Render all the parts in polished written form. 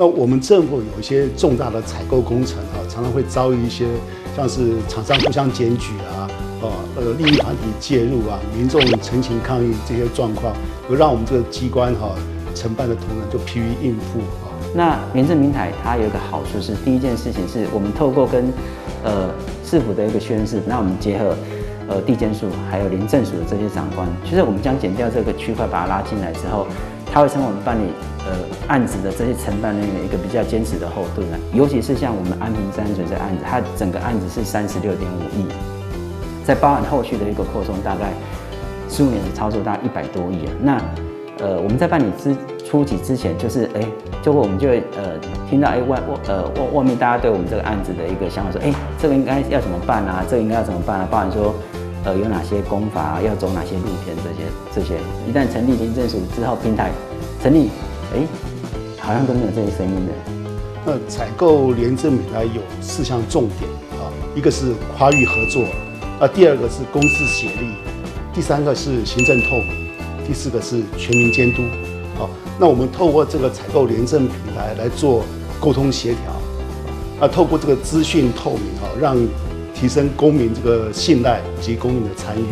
那我们政府有一些重大的采购工程常常会遭遇一些像是厂商互相检举利益团体介入民众陈情抗议这些状况，有让我们这个机关承办的同仁就疲于应付那廉政平台它有一个好处是，第一件事情是我们透过跟市府的一个宣示，那我们结合地检署还有廉政署的这些长官，其实我们将检调这个区块把它拉进来之后，它会成为我们办理案子的这些承办人员一个比较坚实的后盾尤其是像我们安平山水这案子，它整个案子是36.5亿，在包含后续的一个扩充，大概15年的操作大概100多亿那我们在办理初期之前，就是就会我们就会听到外面大家对我们这个案子的一个想法说，这个应该要怎么办这个应该要怎么办包含说有哪些工法要走哪些路线这些，一旦成立廉政署之后，平台成立，好像都没有这些声音的。那采购廉政平台有4项重点一个是跨域合作第二个是公私协力，第三个是行政透明，第4个是全民监督那我们透过这个采购廉政平台来做沟通协调透过这个资讯透明让提升公民这个信赖以及公民的参与。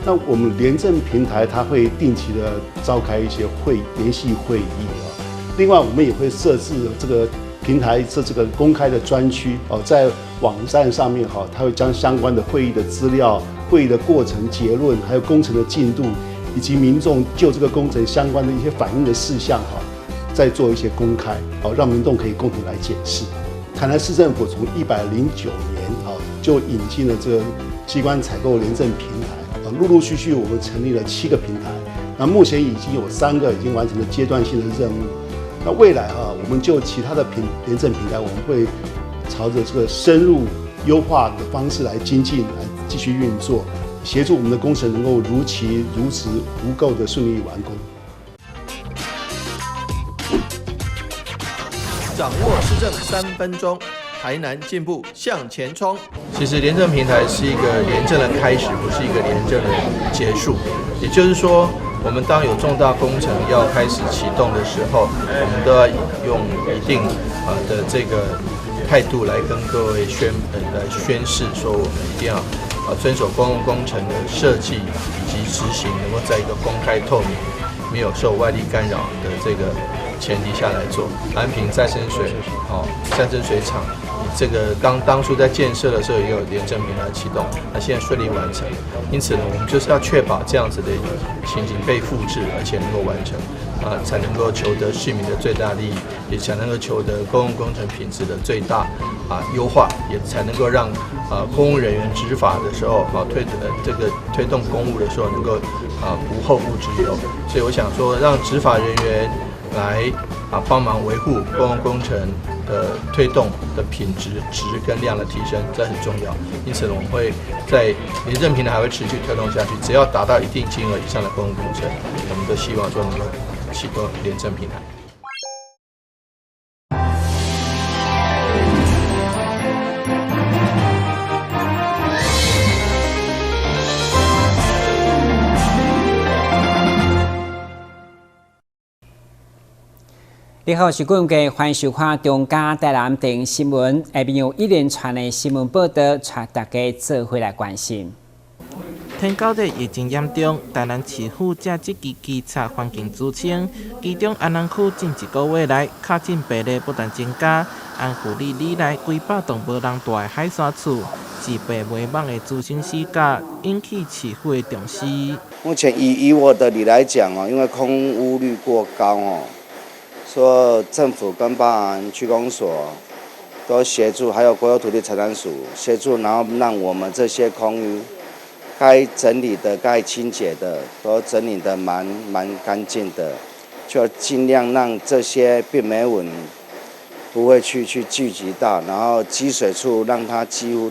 那我们廉政平台它会定期的召开一些联席会议另外我们也会设置这个平台这个公开的专区在网站上面它会将相关的会议的资料、会议的过程、结论，还有工程的进度，以及民众就这个工程相关的一些反映的事项再做一些公开让民众可以共同来检视。台南市政府从109年就引进了这个机关采购廉政平台陆陆续续我们成立了7个平台，那目前已经有3个已经完成了阶段性的任务。那未来我们就其他的廉政平台，我们会朝着这个深入优化的方式来精进，来继续运作，协助我们的工程能够如期如实无垢的顺利完工。掌握市政3分钟，台南进步向前冲。其实廉政平台是一个廉政的开始，不是一个廉政的结束。也就是说，我们当有重大工程要开始启动的时候，我们都要用一定的这个态度来跟各位宣示，说我们一定要遵守公共工程的设计以及执行，能够在一个公开透明、没有受外力干扰的这个前提下来做。安平再生水厂，这个当初在建设的时候也有廉政平台启动，那现在顺利完成。因此呢，我们就是要确保这样子的一个情形被复制，而且能够完成，才能够求得市民的最大利益，也才能够求得公共工程品质的最大优化，也才能够让公务人员执法的时候推动公务的时候能够无后顾之忧。所以我想说，让执法人员来帮忙维护公共工程的推动的品质跟量的提升，这很重要。因此呢，我们会在廉政平台还会持续推动下去，只要达到一定金额以上的公共工程，我们都希望说能够启动廉政平台。你好，是观众，欢迎收看中嘉台南电视新闻。下面有一连串的新闻报道，带大家做回来关心。天狗日疫情严重，台南市府正积极稽查环境资清，其中安南区近1个月来确诊病例不但增加，安富里里内几百栋无人住的海山厝，自被卖网的资清死角，引起市府的重视。目前以我的理来讲因为空屋率过高说政府跟包含区公所都协助，还有国有土地财产署协助，然后让我们这些空屋该整理的、该清洁的都整理得蛮干净的，就尽量让这些病媒蚊不会去聚集到，然后积水处让它几乎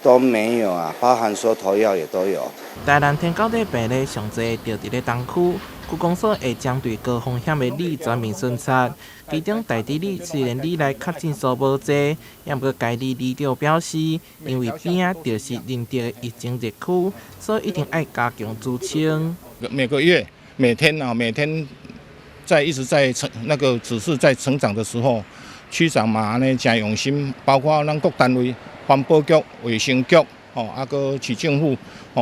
都没有包含说投药也都有。台南天狗日病例上侪就伫咧东区。区公所会针对高风险的里全面巡查，其中大地里虽然里内确诊数无侪，也不过该里长表示，因为边啊就是认定的疫情热区，所以一定要加强资清。每个月每天一直在只是在成长的时候，区长嘛呢真用心，包括咱各单位、环保局、卫生局，个市政府，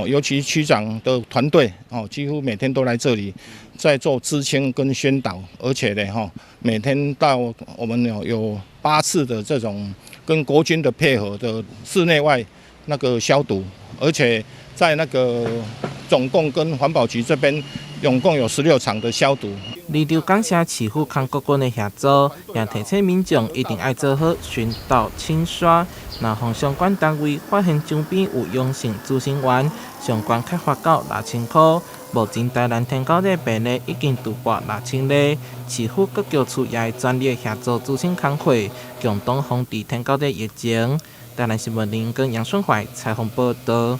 尤其区长的团队，几乎每天都来这里，在做知青跟宣导，而且呢，每天到我们有8次的这种跟国军的配合的室内外那个消毒，而且在那个总共跟环保局这边。总共有16场的消毒。李刘感谢市府和各军的合作，也提醒民众一定要做好巡岛清刷。若向相关单位发现周边有阳性滋生源，相关开罚到6000块。目前台南天狗日病例已经突破6000例，市府各局处也会全力协助滋生工会，共同防治天狗日疫情。台南新闻林跟杨顺怀采访报道。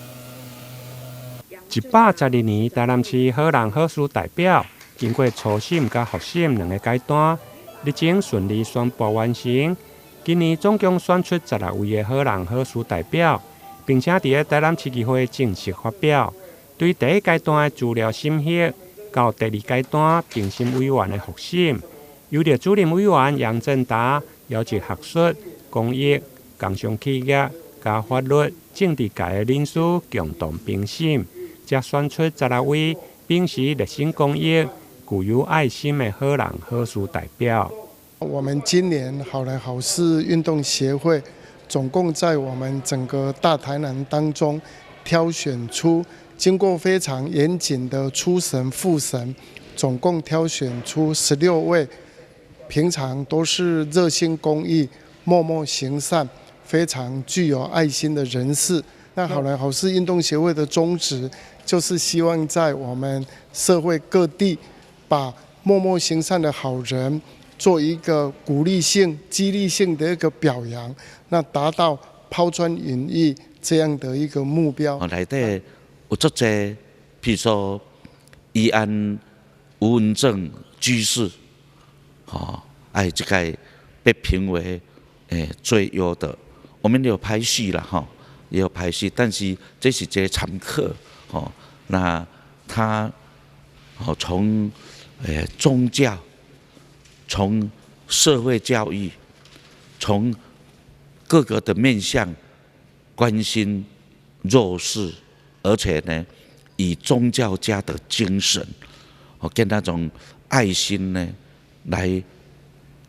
112年台南市好人好事代表，经过初审甲复审2个阶段，历经顺利宣布完成。今年总共选出16位的好人好事代表，并且伫台南市议会正式发表对第一阶段的资料审核到第2阶段评审委员的复审，由着主任委员杨正达邀集学术、公益、工商企业、加法律、政治界的人士共同评审。才选出16位秉持热心公益、具有爱心的好人好事代表。我们今年好人好事运动协会，总共在我们整个大台南当中，挑选出经过非常严谨的初审、复审，总共挑选出16位，平常都是热心公益、默默行善、非常具有爱心的人士。那好人好事运动协会的宗旨，就是希望在我们社会各地，把默默行善的好人做一个鼓励性、激励性的一个表扬，那达到抛砖引玉这样的一个目标。内底有足侪，譬如说宜安吴文正居士，这个被评为最优的，我们有排序了哈。也有排序，但是这是一个常客，那他从宗教、从社会教育、从各个的面向关心弱势，而且呢，以宗教家的精神，跟那种爱心呢，来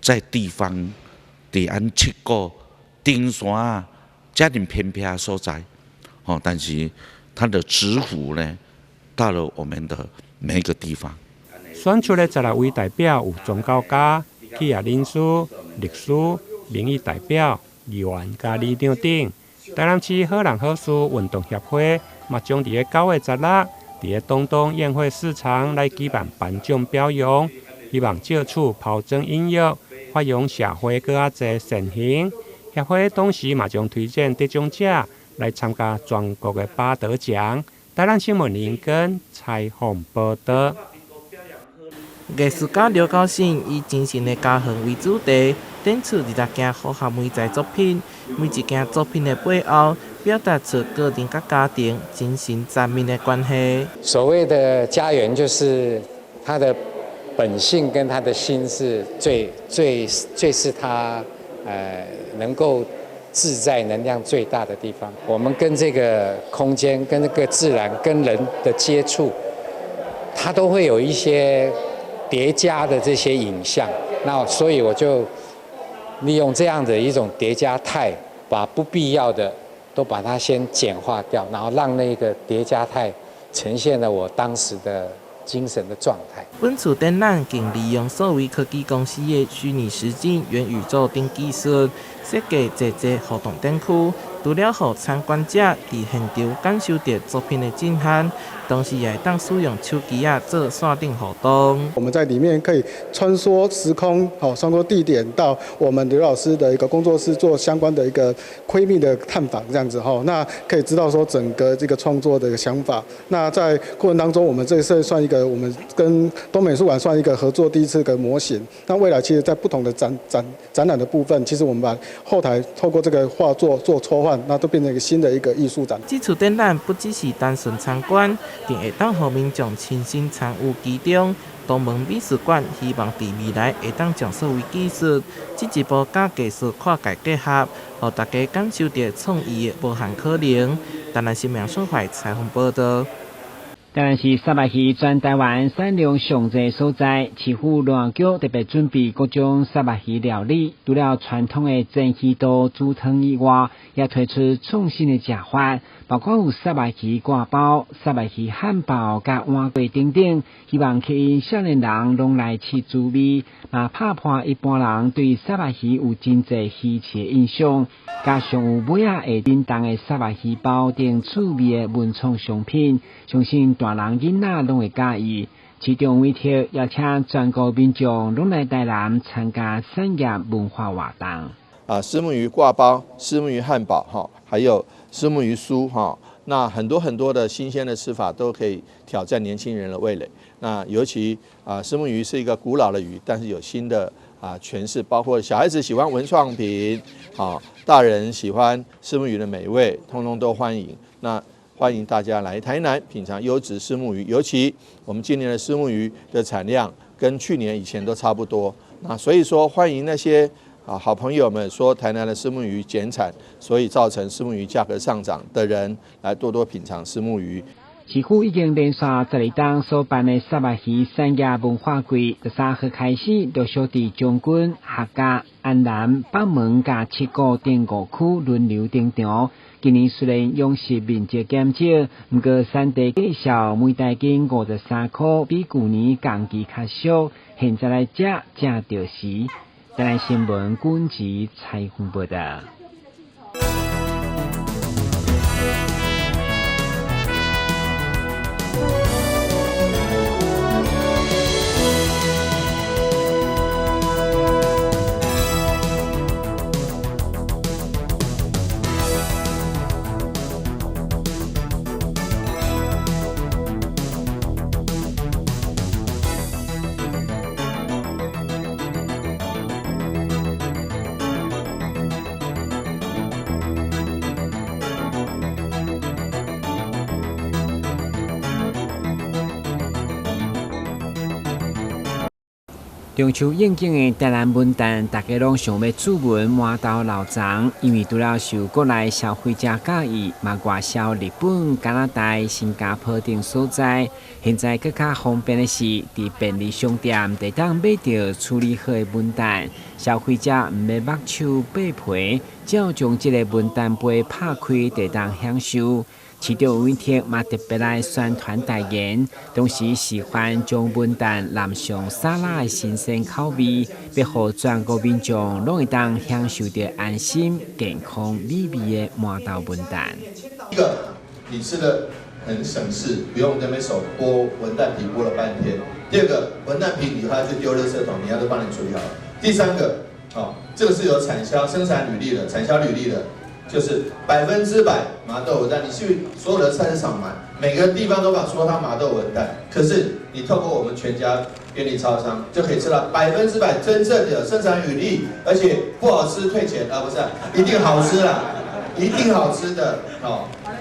在地方伫安7个顶山啊。家庭偏僻的所在，但是他的指符呢，到了我们的每一个地方。选出的16位代表有宗教家、企业人士、律师、民意代表、议员加里长等。台南市好人好事运动协会嘛，将伫个9月16日，伫个东宴会市场来举办颁奖表扬，希望借此抛砖引玉，发扬社会更加侪善行。协会董事嘛将推荐得奖者来参加全国的拔得奖。台南新闻林根采访报道。艺术家刘高信以精神的家园为主题，展出20件好学美材作品。每一件作品的背后，表达出个人甲家庭精神层面的关系。所谓的家园，就是他的本性跟他的心是最是他能够自在能量最大的地方。我们跟这个空间、跟这个自然、跟人的接触，它都会有一些叠加的这些影像。那所以我就利用这样的一种叠加态，把不必要的都把它先简化掉，然后让那个叠加态呈现了我当时的精神的状态。本次展览更利用数位科技公司的虚拟实境元宇宙等技术，设计一互动展区，除了让参观者伫现场感受到作品的震撼，同时也当使用手机做线顶互动。我们在里面可以穿梭时空，穿梭地点，到我们刘老师的一个工作室做相关的一个窥秘的探访，这样子那可以知道说整个这个创作的一个想法。那在过程当中，我们这是算一个我们跟东美术馆算一个合作第一次的模型。那未来其实在不同的展览的部分，其实我们把后台透过这个画作做抽换，那都变成一个新的一个艺术展。这次展览不只是单纯参观，更会当让民众亲身参与其中，东门美术馆希望在未来会当将所谓技术进一步甲艺术跨界结合，让大家感受到创意的无限可能。台南新闻所在采访报道。当然是沙白鱼全台湾产量上济所在，市府农局特别准备各种沙白鱼料理，除了传统的蒸鱼刀煮汤以外，也推出创新的食法，包括有沙白鱼挂包、沙白鱼汉堡、甲碗粿等等，希望吸引少年人拢来吃滋味，嘛打破一般人对沙白鱼有真侪稀奇的印象。加上有每下会叮当的沙白鱼包等趣味的文创商品，相信大人囡仔拢会喜意。其中委托邀请全国民众拢来台南参加产业文化活动。虱目鱼挂包、虱目鱼汉堡还有虱目鱼酥那很多的新鲜的吃法都可以挑战年轻人的味蕾。那尤其虱目鱼是一个古老的鱼，但是有新的诠释，包括小孩子喜欢文创品，大人喜欢虱目鱼的美味，通通都欢迎。那欢迎大家来台南品尝优质虱目鱼，尤其我们今年的虱目鱼的产量跟去年以前都差不多。那所以说欢迎那些好朋友们说台南的虱目鱼减产，所以造成虱目鱼价格上涨的人来多多品尝虱目鱼。市府已经连续12档所办的沙白鱼产业文化季，13号开始，陆续伫将军、客家、安南、北门甲7股等5区轮流登场。今年虽然养殖面积减少，不过产地介绍每台斤53块，比去年同期较少。现在来食到时。台南新闻军集采访报道。中秋应景的台南文旦，大家拢想要注文满岛老长，因为除了受国内消费者喜意，嘛外销日本、加拿大、新加坡等所在。现在更加方便的是，伫便利商店会当买到处理好的文旦，消费者唔要目手扒皮，只要将这个文旦杯拍开，就当享受。市长委托嘛特别来宣传代言，同时喜欢将文旦淋上沙拉的新鲜口味，要让全国民众拢会当享受到安心、健康、美味的满岛文旦。一个，你吃的很省事，不用在那边手剥文旦皮剥了半天。第二个，文旦皮你还要去丢垃圾桶，你要都帮你处理好了。第三个，这个是有生产履历的，产销履历的。就是100%麻豆文旦，你去所有的菜市场买，每个地方都说它麻豆文旦，可是你透过我们全家便利超商就可以吃到100%真正的生产履历，而且不好吃退钱不是，一定好吃啦，一定好吃的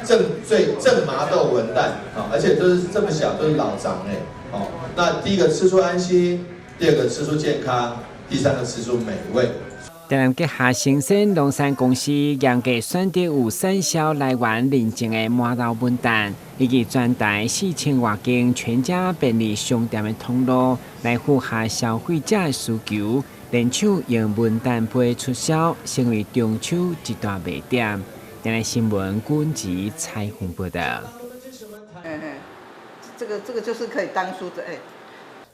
正麻豆文旦而且都是这么小，都是老长那第一个吃出安心，第二个吃出健康，第三个吃出美味。台南结合新鲜农产公司，严格选择有产销来源认证的满岛文旦，以及全台4000多间全家便利商店的通路，来符合消费者的需求。联手用文旦杯出销，成为中秋一大卖点。台南新闻军集采访报道。这个就是可以当梳子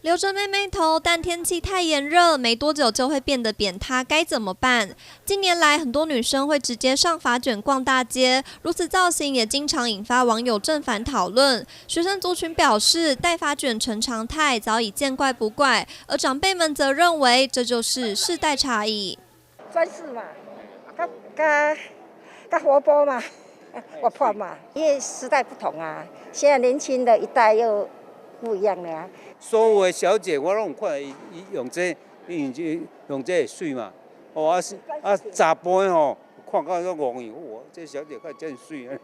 留着妹妹头，但天气太炎热，没多久就会变得扁塌，该怎么办？近年来，很多女生会直接上发卷逛大街，如此造型也经常引发网友正反讨论。学生族群表示，戴发卷成常态，早已见怪不怪，而长辈们则认为这就是世代差异。专事嘛，较活泼嘛，活泼嘛，因为时代不同啊，现在年轻的一代又不一样了啊。所有的小姐，我拢看伊用这会水嘛。查甫看到都戆伊，哇，这小姐看真水啊。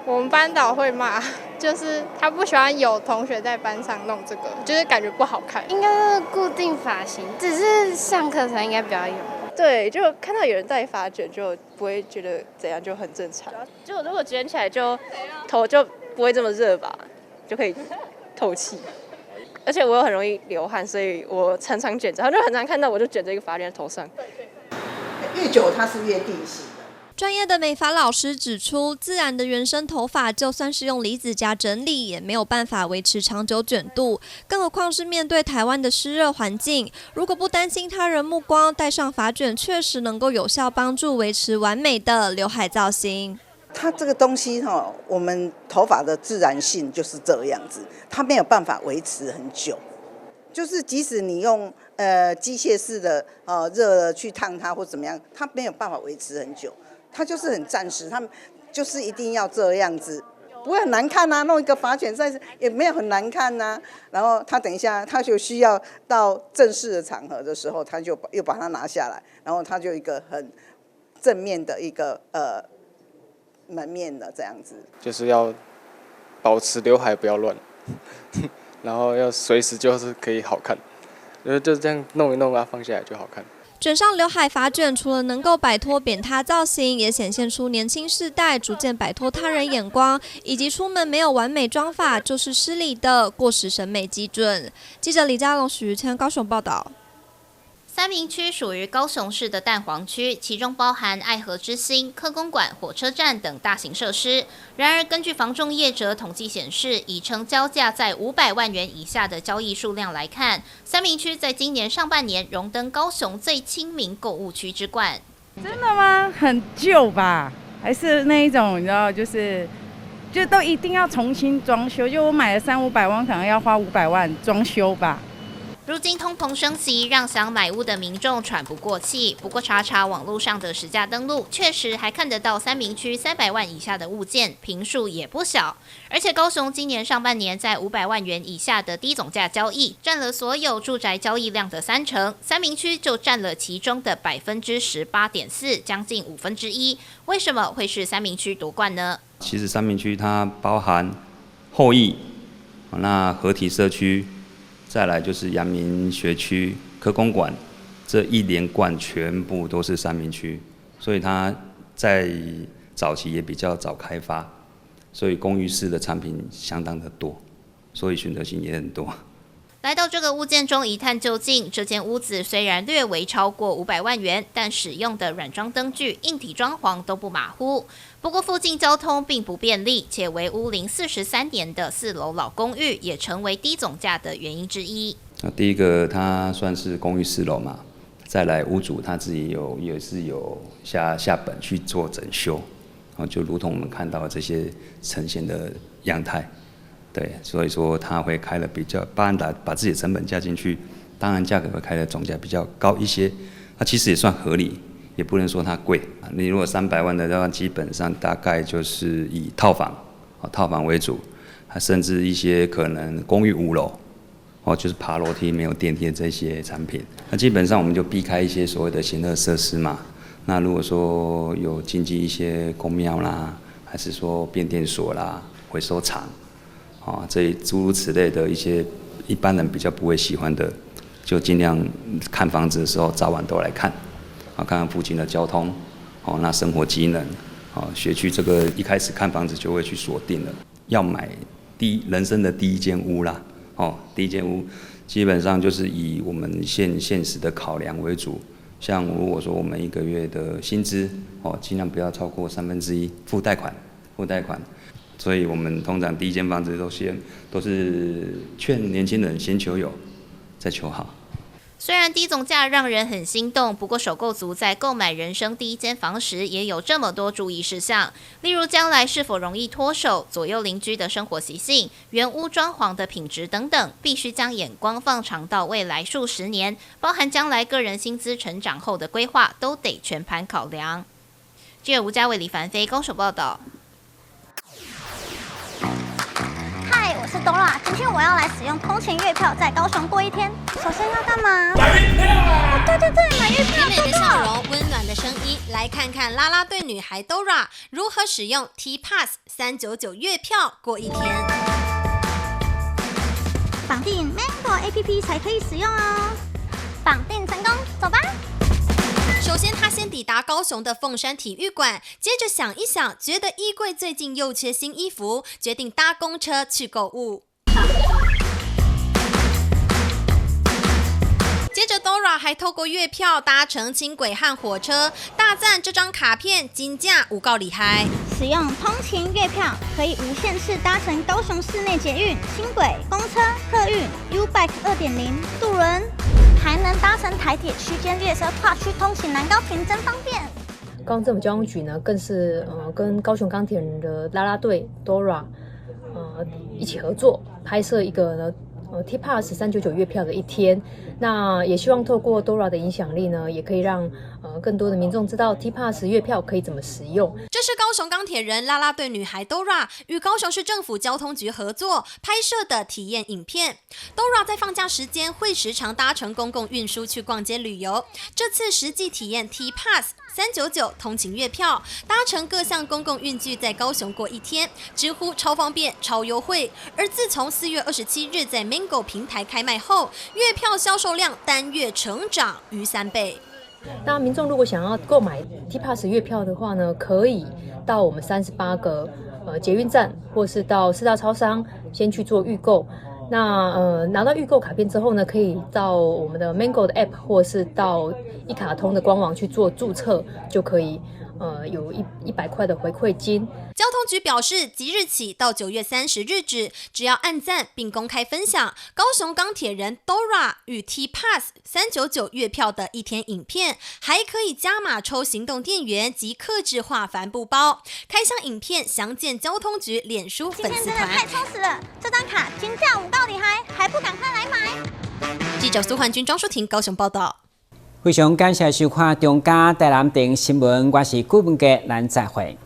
我们班导会骂，就是他不喜欢有同学在班上弄这个，就是感觉不好看。应该是固定发型，只是上课才应该比较有。对，就看到有人戴发卷，就不会觉得怎样，就很正常。就如果卷起来，就头就不会这么热吧，就可以透气。而且我又很容易流汗，所以我常常卷着，然后就很常看到我就卷着一个发卷在头上。越久它是越定型。专业的美发老师指出，自然的原生头发就算是用离子夹整理，也没有办法维持长久卷度，更何况是面对台湾的湿热环境。如果不担心他人目光，戴上发卷确实能够有效帮助维持完美的刘海造型。它这个东西我们头发的自然性就是这样子，它没有办法维持很久。就是即使你用机械式的热去烫它或怎么样，它没有办法维持很久。它就是很暂时，它就是一定要这样子，不会很难看啊。弄一个发卷在也没有很难看啊。然后他等一下，他就需要到正式的场合的时候，他就又把它拿下来，然后他就一个很正面的一个门面的这样子。就是要保持刘海不要乱，然后要随时就是可以好看，就这样弄一弄啊，放下来就好看。卷上刘海发卷，除了能够摆脱扁塌造型，也显现出年轻世代逐渐摆脱他人眼光，以及出门没有完美妆法就是失礼的过时审美基准。记者李佳龙、许瑜谦高雄报道。三民区属于高雄市的蛋黄区，其中包含爱河之星、科公馆、火车站等大型设施。然而，根据房仲业者统计显示，以成交价在500万元以下的交易数量来看，三民区在今年上半年荣登高雄最亲民购物区之冠。真的吗？很旧吧？还是那一种你知道，就都一定要重新装修？就我买了300-500万，可能要花500万装修吧。如今通膨升级，让想买屋的民众喘不过气。不过查查网络上的实价登录，确实还看得到三民区300万以下的物件，坪数也不小。而且高雄今年上半年在500万元以下的低总价交易，占了所有住宅交易量的30%，三民区就占了其中的18.4%，将近1/5。为什么会是三民区夺冠呢？其实三民区它包含后裔，那合体社区。再来就是阳明学区、科公馆，这一连贯全部都是三民区，所以它在早期也比较早开发，所以公寓式的产品相当的多，所以选择性也很多。来到这个物件中一探究竟，这间屋子虽然略微超过500万元，但使用的软装灯具、硬体装潢都不马虎。不过附近交通并不便利，且为屋龄43年的4楼老公寓，也成为低总价的原因之一。第一个，它算是公寓4楼嘛，再来屋主他自己也是有下本去做整修，就如同我们看到这些呈现的样态。对，所以说它会开的比较，当然把自己的成本加进去，当然价格会开的总价比较高一些，它其实也算合理，也不能说它贵。你如果300万的话，基本上大概就是以套房为主，甚至一些可能公寓5楼，就是爬楼梯没有电梯的这些产品，那基本上我们就避开一些所谓的闲乐设施嘛。那如果说有经济一些公庙啦，还是说变电所啦、回收厂。这诸如此类的一些一般人比较不会喜欢的，就尽量看房子的时候早晚都来看，看看附近的交通，那生活机能，学区这个一开始看房子就会去锁定了，要买人生的第一间屋啦，第一间屋基本上就是以我们现实的考量为主，像如果说我们1个月的薪资，尽量不要超过1/3，付贷款。所以我们通常第一间房子都是劝年轻人先求有，再求好。虽然低总价让人很心动，不过首购族在购买人生第一间房时，也有这么多注意事项，例如将来是否容易脱手、左右邻居的生活习性、原屋装潢的品质等等，必须将眼光放长到未来数十年，包含将来个人薪资成长后的规划，都得全盘考量。记者吴家伟、李凡飞高手报道。嗨，我是 Dora， 今天我要来使用通勤月票，在高雄过一天。首先要干嘛？买月票！对，买月票！甜美的笑容，温暖的声音，来看看啦啦队女孩 Dora 如何使用 T-Pass 399月票过一天。绑定 Mango APP 才可以使用哦。绑定成功，走吧。首先，他先抵达高雄的凤山体育馆，接着想一想，觉得衣柜最近又缺新衣服，决定搭公车去购物。接着 Dora 还透过月票搭乘轻轨和火车，大赞这张卡片金价有够厉害。使用通勤月票，可以无限次搭乘高雄市内捷运、轻轨、公车、客运、U-Bike 2.0、渡轮，还能搭乘台铁区间列车跨区通勤南高屏，真方便。高雄政府交通局呢，更是跟高雄钢铁人的啦啦队 Dora 一起合作，拍摄一个呢T-Pass 399月票的一天。那也希望透过 Dora 的影响力呢，也可以让更多的民众知道 T-Pass 月票可以怎么使用。这是高雄钢铁人啦啦队女孩 Dora 与高雄市政府交通局合作拍摄的体验影片。Dora 在放假时间会时常搭乘公共运输去逛街旅游，这次实际体验 T-Pass 399通勤月票，搭乘各项公共运具在高雄过一天，直呼超方便、超优惠。而自从4月27日在 Mango 平台开卖后，月票销售量单月成长逾3倍。那民众如果想要购买 T-Pass 月票的话呢，可以到我们38个捷运站，或是到4大超商先去做预购。那拿到预购卡片之后呢，可以到我们的 Mango 的 App， 或是到一卡通的官网去做注册，就可以有100块的回馈金。交通局表示，即日起到9月30日止，只要按赞并公开分享高雄钢铁人 Dora 与 T-Pass 399月票的一天影片，还可以加码抽行动电源及客制化帆布包。开箱影片详见交通局脸书粉丝团。今天真的太充实了，这张卡金价有够厉害，还不赶快来买？记者苏焕君、庄淑婷高雄报道。非常感谢收看中嘉台南电新闻，我是顾文杰，咱再会。